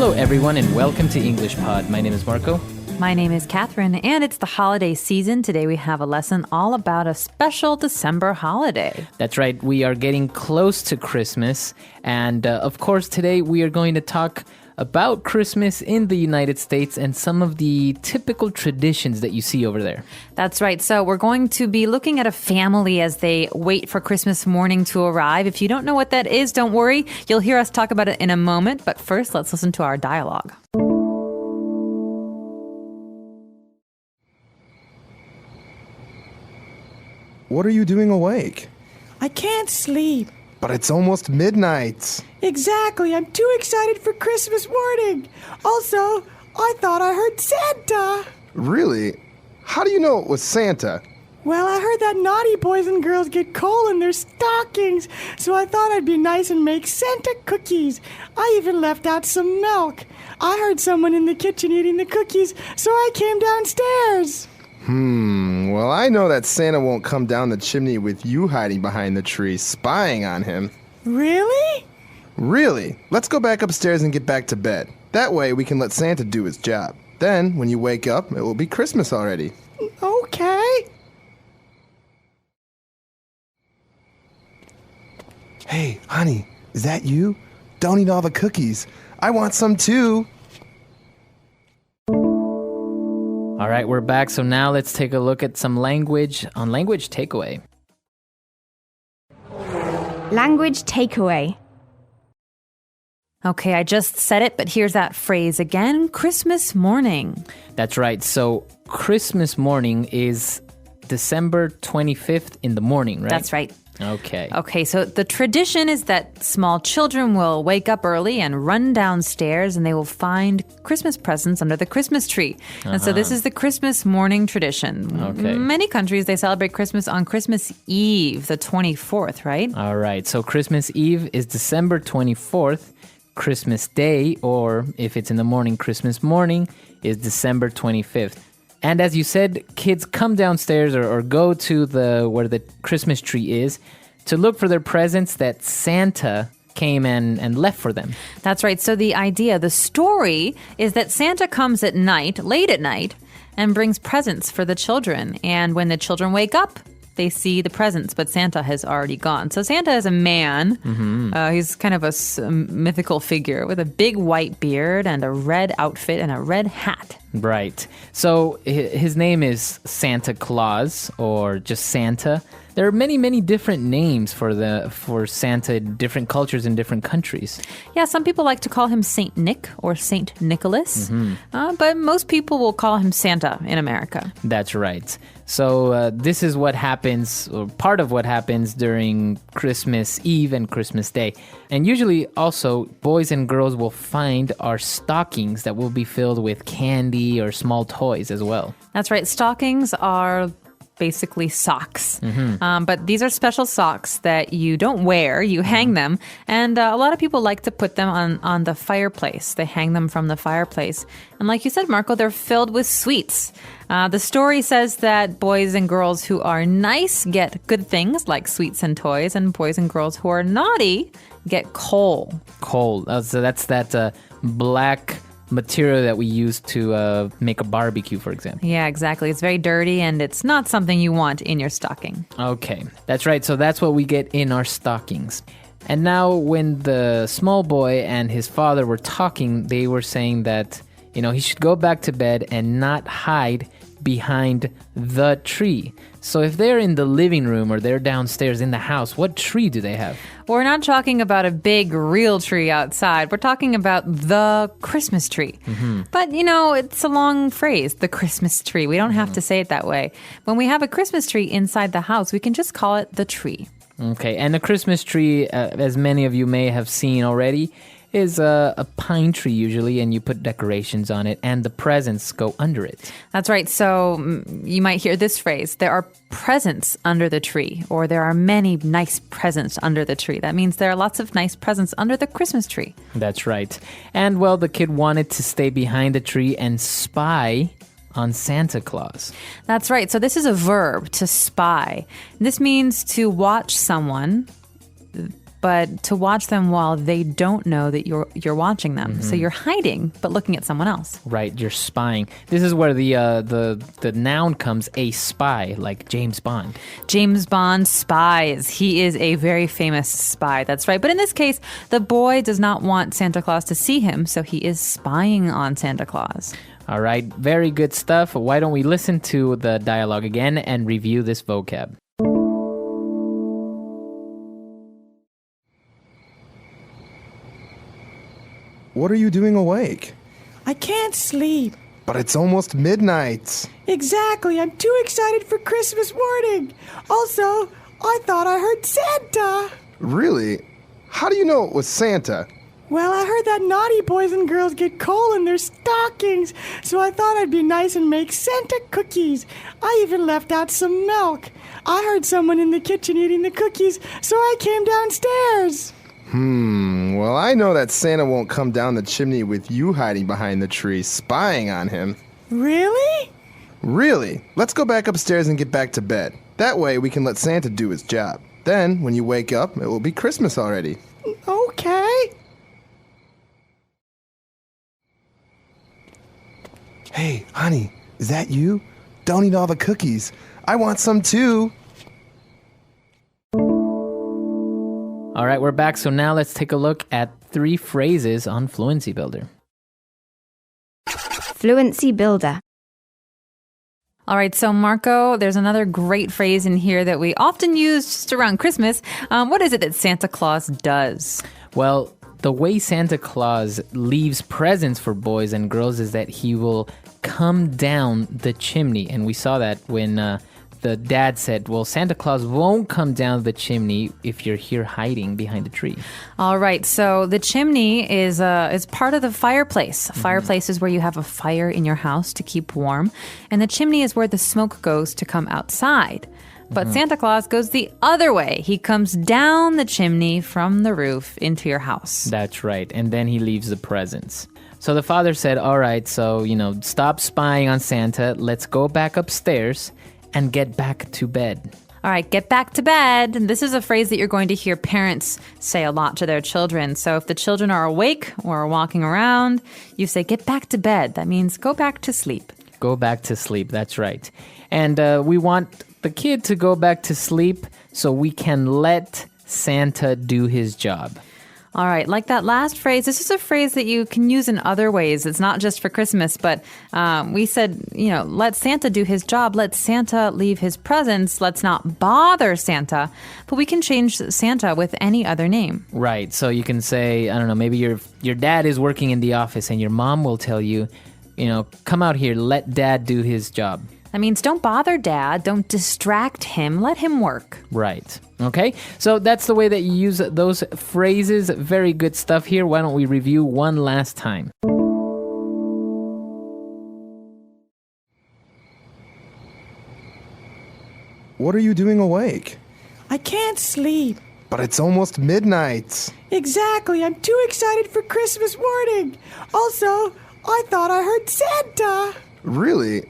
Hello, everyone, and welcome to English Pod. My name is Marco. My name is Catherine, and it's the holiday season. Today we have a lesson all about a special December holiday. That's right. We are getting close to Christmas. And of course, today we are going to talk about Christmas in the United States and some of the typical traditions that you see over there. That's right. So we're going to be looking at a family as they wait for Christmas morning to arrive. If you don't know what that is, don't worry. You'll hear us talk about it in a moment. But first, let's listen to our dialogue. What are you doing awake? I can't sleep. But it's almost midnight. Exactly. I'm too excited for Christmas morning. Also, I thought I heard Santa. Really? How do you know it was Santa? Well, I heard that naughty boys and girls get coal in their stockings, so I thought I'd be nice and make Santa cookies. I even left out some milk. I heard someone in the kitchen eating the cookies, so I came downstairs. Well, I know that Santa won't come down the chimney with you hiding behind the tree, spying on him. Really? Really? Let's go back upstairs and get back to bed. That way we can let Santa do his job. Then, when you wake up, it will be Christmas already. Okay. Hey, honey, is that you? Don't eat all the cookies. I want some too. All right, we're back. So now let's take a look at some language on Language Takeaway. Language takeaway. Okay, I just said it, but here's that phrase again. Christmas morning. That's right. So Christmas morning is December 25th in the morning, right? That's right. Okay. Okay, so the tradition is that small children will wake up early and run downstairs and they will find Christmas presents under the Christmas tree. And so this is the Christmas morning tradition. Okay. Many countries, they celebrate Christmas on Christmas Eve, the 24th, right? All right. So Christmas Eve is December 24th. Christmas Day, or if it's in the morning, Christmas morning, is December 25th. And as you said, kids come downstairs or go to where the Christmas tree is to look for their presents that Santa came and left for them. That's right. So the story is that Santa comes at night, late at night, and brings presents for the children. And when the children wake up, they see the presents, but Santa has already gone. So Santa is a man. He's kind of a mythical figure with a big white beard and a red outfit and a red hat. Right. So his name is Santa Claus or just Santa. There are many, many different names for Santa in different cultures in different countries. Yeah, some people like to call him Saint Nick or Saint Nicholas, but most people will call him Santa in America. That's right. So this is what happens, or part of what happens during Christmas Eve and Christmas Day. And usually also boys and girls will find our stockings that will be filled with candy or small toys as well. That's right. Stockings are basically socks. But these are special socks that you don't wear, you hang them. And a lot of people like to put them on the fireplace. They hang them from the fireplace. And like you said, Marco, they're filled with sweets. The story says that boys and girls who are nice get good things like sweets and toys, and boys and girls who are naughty get coal. Coal. So that's that black material that we use to make a barbecue, for example. Yeah, exactly. It's very dirty and it's not something you want in your stocking. Okay, that's right. So that's what we get in our stockings. And now when the small boy and his father were talking, they were saying that, he should go back to bed and not hide behind the tree. So if they're in the living room or they're downstairs in the house, what tree do they have? We're not talking about a big real tree outside. We're talking about the Christmas tree. But, it's a long phrase, the Christmas tree. We don't have to say it that way. When we have a Christmas tree inside the house, we can just call it the tree. Okay, and the Christmas tree, as many of you may have seen already, is a pine tree usually, and you put decorations on it, and the presents go under it. That's right. So you might hear this phrase, there are presents under the tree, or there are many nice presents under the tree. That means there are lots of nice presents under the Christmas tree. That's right. And, well, the kid wanted to stay behind the tree and spy on Santa Claus. That's right. So this is a verb, to spy. This means to watch someone but to watch them while they don't know that you're watching them. So you're hiding, but looking at someone else. Right, you're spying. This is where the noun comes, a spy, like James Bond. James Bond spies. He is a very famous spy. That's right. But in this case, the boy does not want Santa Claus to see him, so he is spying on Santa Claus. All right, very good stuff. Why don't we listen to the dialogue again and review this vocab? What are you doing awake? I can't sleep. But it's almost midnight. Exactly. I'm too excited for Christmas morning. Also, I thought I heard Santa. Really? How do you know it was Santa? Well, I heard that naughty boys and girls get coal in their stockings, so I thought I'd be nice and make Santa cookies. I even left out some milk. I heard someone in the kitchen eating the cookies, so I came downstairs. Well, I know that Santa won't come down the chimney with you hiding behind the tree, spying on him. Really? Really? Let's go back upstairs and get back to bed. That way we can let Santa do his job. Then, when you wake up, it will be Christmas already. Okay. Hey, honey, is that you? Don't eat all the cookies. I want some too. All right, we're back. So now let's take a look at 3 phrases on Fluency Builder. Fluency Builder. All right, so Marco, there's another great phrase in here that we often use just around Christmas. What is it that Santa Claus does? Well, the way Santa Claus leaves presents for boys and girls is that he will come down the chimney. And we saw that when the dad said, well, Santa Claus won't come down the chimney if you're here hiding behind a tree. All right, so the chimney is part of the fireplace. A fireplace is where you have a fire in your house to keep warm, and the chimney is where the smoke goes to come outside. But Santa Claus goes the other way. He comes down the chimney from the roof into your house. That's right, and then he leaves the presents. So the father said, all right, so, stop spying on Santa. Let's go back upstairs and get back to bed. All right, get back to bed. And this is a phrase that you're going to hear parents say a lot to their children. So if the children are awake or walking around, you say, get back to bed. That means go back to sleep. Go back to sleep, that's right. And we want the kid to go back to sleep so we can let Santa do his job. All right, like that last phrase, this is a phrase that you can use in other ways. It's not just for Christmas, but we said, let Santa do his job. Let Santa leave his presents. Let's not bother Santa. But we can change Santa with any other name. Right, so you can say, I don't know, maybe your dad is working in the office and your mom will tell you, come out here, let dad do his job. That means don't bother dad, don't distract him, let him work. Right. Okay, so that's the way that you use those phrases. Very good stuff here. Why don't we review one last time? What are you doing awake? I can't sleep. But it's almost midnight. Exactly. I'm too excited for Christmas morning. Also, I thought I heard Santa. Really?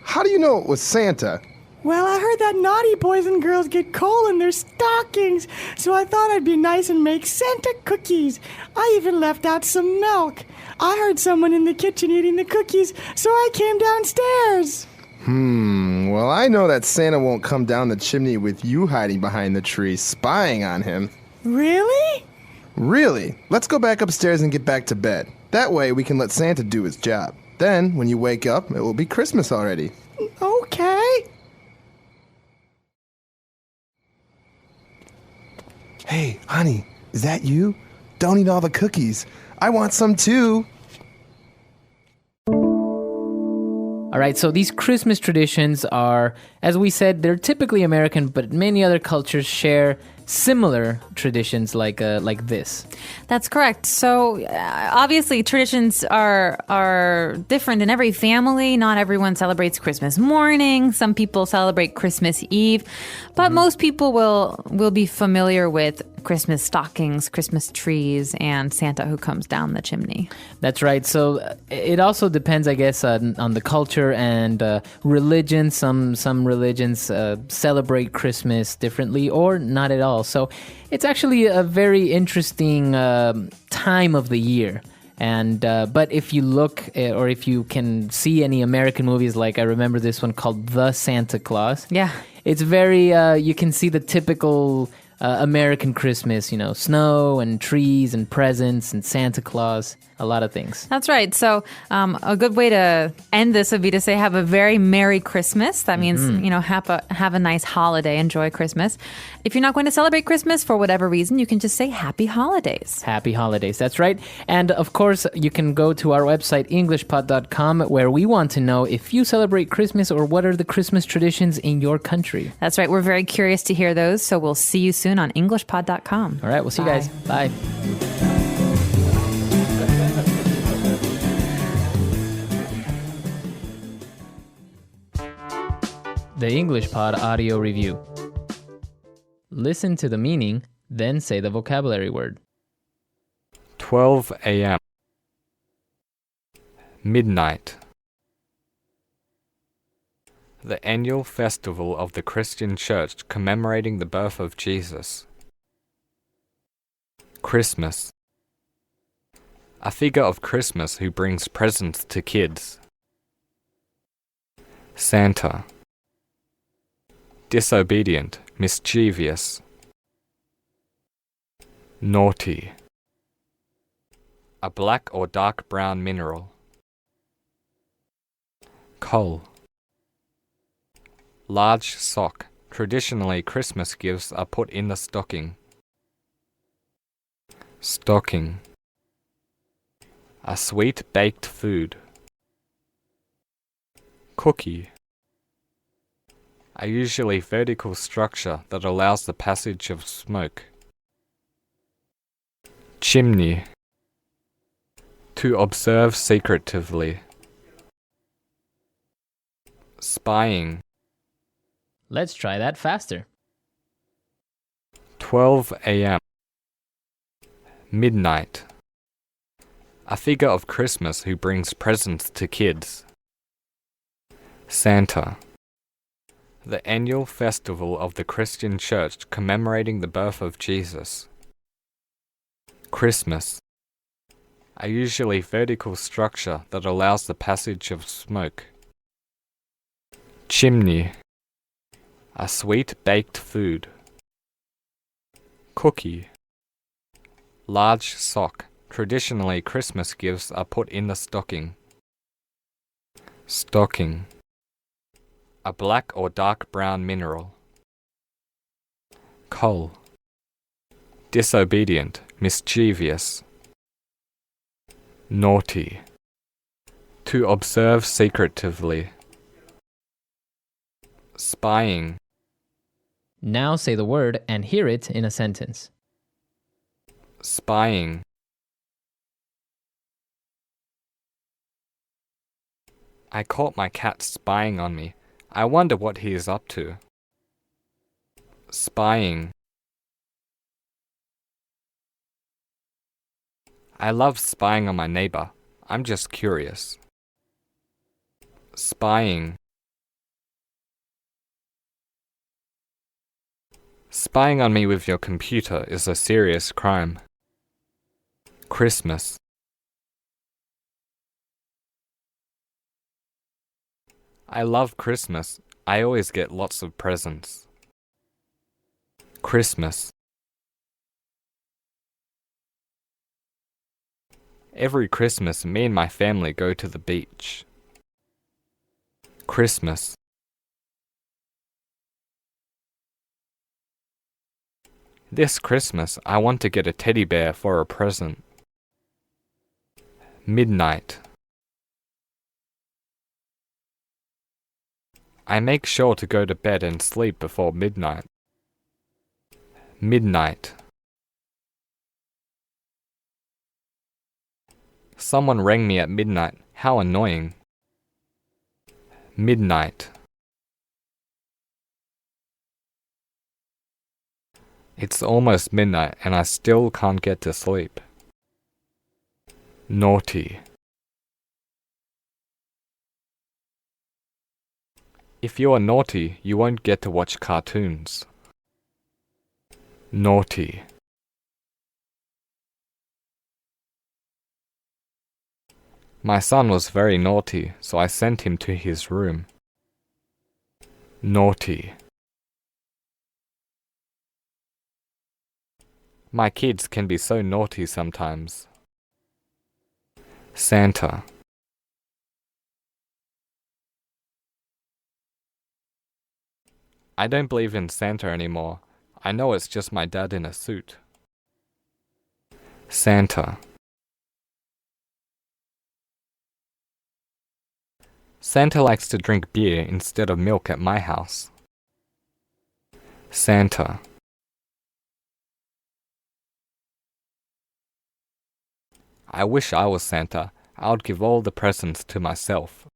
How do you know it was Santa? Well, I heard that naughty boys and girls get coal in their stockings, so I thought I'd be nice and make Santa cookies. I even left out some milk. I heard someone in the kitchen eating the cookies, so I came downstairs. Well, I know that Santa won't come down the chimney with you hiding behind the tree, spying on him. Really? Really? Let's go back upstairs and get back to bed. That way we can let Santa do his job. Then, when you wake up, it will be Christmas already. Okay. Hey, honey, is that you? Don't eat all the cookies. I want some too. All right, so these Christmas traditions are, as we said, they're typically American, but many other cultures share similar traditions like this. That's correct. So obviously traditions are different in every family. Not everyone celebrates Christmas morning. Some people celebrate Christmas Eve, but most people will be familiar with Christmas stockings, Christmas trees, and Santa who comes down the chimney. That's right. So it also depends, I guess, on the culture and religion. Some religions celebrate Christmas differently or not at all. well. So it's actually a very interesting time of the year. And but if you look or if you can see any American movies, like I remember this one called The Santa Claus. Yeah. It's very, you can see the typical American Christmas, snow and trees and presents and Santa Claus, a lot of things. That's right. So a good way to end this would be to say have a very Merry Christmas. That means, have a nice holiday. Enjoy Christmas. If you're not going to celebrate Christmas for whatever reason, you can just say Happy Holidays. Happy Holidays. That's right. And of course, you can go to our website, englishpod.com, where we want to know if you celebrate Christmas or what are the Christmas traditions in your country. That's right. We're very curious to hear those. So we'll see you soon on englishpod.com. All right. We'll see you guys. Bye. The English Pod Audio Review. Listen to the meaning, then say the vocabulary word. 12 a.m. Midnight. The annual festival of the Christian Church commemorating the birth of Jesus. Christmas. A figure of Christmas who brings presents to kids. Santa. Disobedient, mischievous. Naughty. A black or dark brown mineral. Coal. Large sock. Traditionally, Christmas gifts are put in the stocking. Stocking. A sweet baked food. Cookie. A usually vertical structure that allows the passage of smoke. Chimney. To observe secretively. Spying. Let's try that faster. 12 a.m. Midnight. A figure of Christmas who brings presents to kids. Santa. The annual festival of the Christian Church commemorating the birth of Jesus. Christmas. A usually vertical structure that allows the passage of smoke. Chimney. A sweet baked food. Cookie. Large sock. Traditionally, Christmas gifts are put in the stocking. Stocking. A black or dark brown mineral. Coal. Disobedient, mischievous. Naughty. To observe secretively. Spying. Now say the word and hear it in a sentence. Spying. I caught my cat spying on me. I wonder what he is up to. Spying. I love spying on my neighbor. I'm just curious. Spying. Spying on me with your computer is a serious crime. Christmas. I love Christmas. I always get lots of presents. Christmas. Every Christmas, me and my family go to the beach. Christmas. This Christmas, I want to get a teddy bear for a present. Midnight. I make sure to go to bed and sleep before midnight. Midnight. Someone rang me at midnight. How annoying. Midnight. It's almost midnight and I still can't get to sleep. Naughty. If you are naughty, you won't get to watch cartoons. Naughty. My son was very naughty, so I sent him to his room. Naughty. My kids can be so naughty sometimes. Santa. I don't believe in Santa anymore. I know it's just my dad in a suit. Santa. Santa likes to drink beer instead of milk at my house. Santa. I wish I was Santa. I would give all the presents to myself.